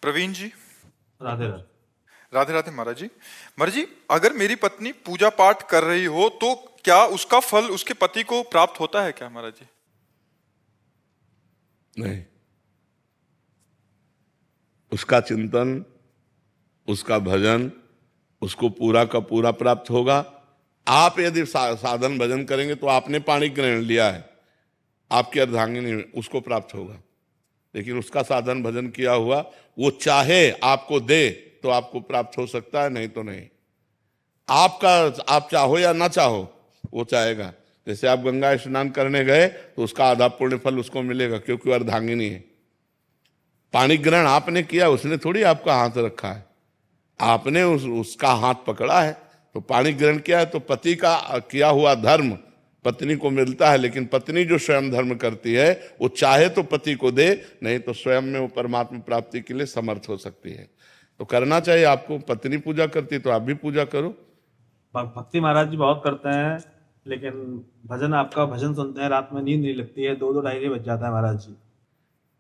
प्रवीण जी। राधे राधे। राधे राधे महाराज जी। महाराज जी, अगर मेरी पत्नी पूजा पाठ कर रही हो तो क्या उसका फल उसके पति को प्राप्त होता है क्या महाराज जी? नहीं, उसका चिंतन, उसका भजन उसको पूरा का पूरा प्राप्त होगा। आप यदि साधन भजन करेंगे तो आपने पाणी ग्रहण लिया है, आपकी अर्धांगिनी उसको प्राप्त होगा। लेकिन उसका साधन भजन किया हुआ वो चाहे आपको दे तो आपको प्राप्त हो सकता है, नहीं तो नहीं। आप चाहो या ना चाहो वो चाहेगा। जैसे आप गंगा स्नान करने गए तो उसका आधा पुण्य फल उसको मिलेगा, क्योंकि वो अर्धांगिनी है। पाणी ग्रहण आपने किया, उसने थोड़ी आपका हाथ रखा है, आपने उसका हाथ पकड़ा है। तो पाणी ग्रहण किया है तो पति का किया हुआ धर्म पत्नी को मिलता है। लेकिन पत्नी जो स्वयं धर्म करती है वो चाहे तो पति को दे, नहीं तो स्वयं में वो परमात्मा प्राप्ति के लिए समर्थ हो सकती है। तो करना चाहिए आपको। पत्नी पूजा करती तो आप भी पूजा करो। भक्ति महाराज जी बहुत करते हैं, लेकिन भजन, आपका भजन सुनते हैं रात में नींद नहीं लगती है, 2-2 बज जाता है महाराज जी।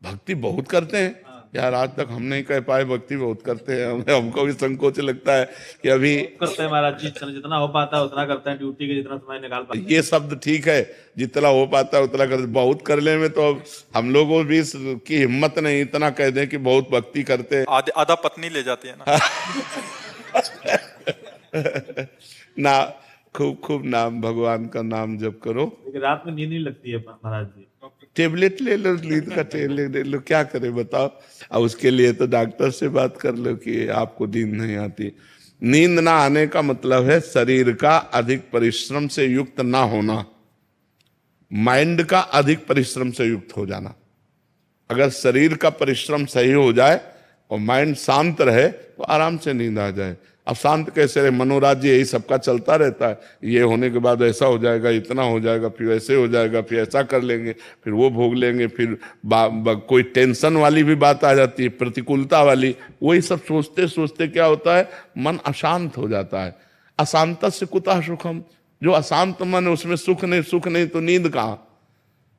भक्ति बहुत करते हैं यार, आज तक हम नहीं कह पाए भक्ति बहुत करते हैं। हमको भी संकोच लगता है कि अभी करते हैं महाराज जी, जितना हो पाता है उतना करते हैं, ड्यूटी के जितना समय निकाल पाते हैं। ये शब्द ठीक है, जितना हो पाता है उतना करते। बहुत करने में तो हम लोगों भी की हिम्मत नहीं इतना कह दें कि बहुत भक्ति करते हैं। आधा पत्नी ले जाती है ना। ना, खूब खूब नाम, भगवान का नाम जप करो। लेकिन रात में नींद नहीं लगती है महाराज जी। टेबलेट ले लो, नींद का टेबलेट ले लो, क्या करे बताओ। और उसके लिए तो डॉक्टर से बात कर लो कि आपको नींद नहीं आती। नींद ना आने का मतलब है शरीर का अधिक परिश्रम से युक्त ना होना, माइंड का अधिक परिश्रम से युक्त हो जाना। अगर शरीर का परिश्रम सही हो जाए और माइंड शांत रहे तो आराम से नींद आ जाए। अब शांत कैसे रहे? मनोराज्य यही सबका चलता रहता है। ये होने के बाद ऐसा हो जाएगा, इतना हो जाएगा, फिर ऐसे हो जाएगा, फिर ऐसा कर लेंगे, फिर वो भोग लेंगे, फिर कोई टेंशन वाली भी बात आ जाती है, प्रतिकूलता वाली। वही सब सोचते सोचते क्या होता है, मन अशांत हो जाता है। अशांत से कुतः सुखम, जो अशांत मन है उसमें सुख नहीं तो नींद कहाँ।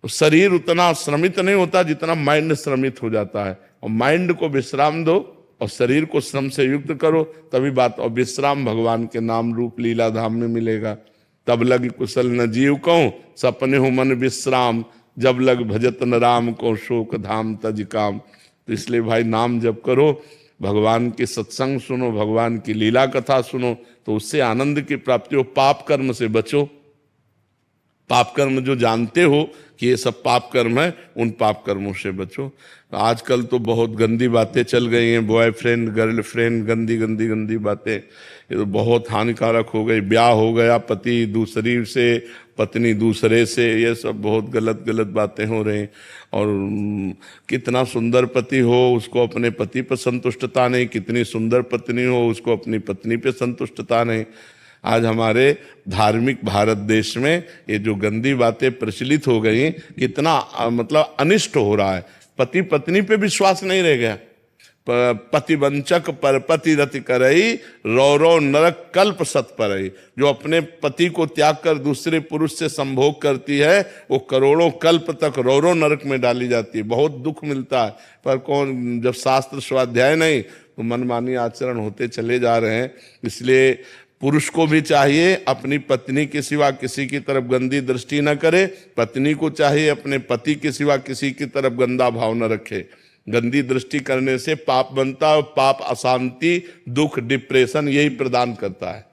तो शरीर उतना श्रमित नहीं होता जितना माइंड श्रमित हो जाता है। और माइंड को विश्राम दो और शरीर को श्रम से युक्त करो, तभी बात। और विश्राम भगवान के नाम रूप लीला धाम में मिलेगा। तब लग कुशल न जीव कहूं, सपने हो मन विश्राम, जब लग भजत न राम को, शोक धाम तज काम। तो इसलिए भाई नाम जप करो, भगवान के सत्संग सुनो, भगवान की लीला कथा सुनो, तो उससे आनंद की प्राप्ति हो। पाप कर्म से बचो। पाप कर्म जो जानते हो कि ये सब पाप कर्म है, उन पाप कर्मों से बचो। आजकल तो बहुत गंदी बातें चल गई हैं, बॉयफ्रेंड गर्लफ्रेंड, गंदी गंदी गंदी बातें, ये तो बहुत हानिकारक हो गई। ब्याह हो गया पति दूसरी से, पत्नी दूसरे से, ये सब बहुत गलत गलत बातें हो रही। और कितना सुंदर पति हो उसको अपने पति पर संतुष्टता नहीं, कितनी सुंदर पत्नी हो उसको अपनी पत्नी पर संतुष्टता नहीं। आज हमारे धार्मिक भारत देश में ये जो गंदी बातें प्रचलित हो गई, कितना मतलब अनिष्ट हो रहा है। पति पत्नी पे विश्वास नहीं रह गया। पति वंचक पर पति रति करई, रौ नरक कल्प सत परई। जो अपने पति को त्याग कर दूसरे पुरुष से संभोग करती है वो करोड़ों कल्प तक रौ नरक में डाली जाती है। बहुत दुख मिलता है। पर कौन, जब शास्त्र स्वाध्याय नहीं तो मनमानी आचरण होते चले जा रहे हैं। इसलिए पुरुष को भी चाहिए अपनी पत्नी के सिवा किसी की तरफ गंदी दृष्टि न करे। पत्नी को चाहिए अपने पति के सिवा किसी की तरफ गंदा भाव न रखे। गंदी दृष्टि करने से पाप बनता है, और पाप अशांति, दुख, डिप्रेशन यही प्रदान करता है।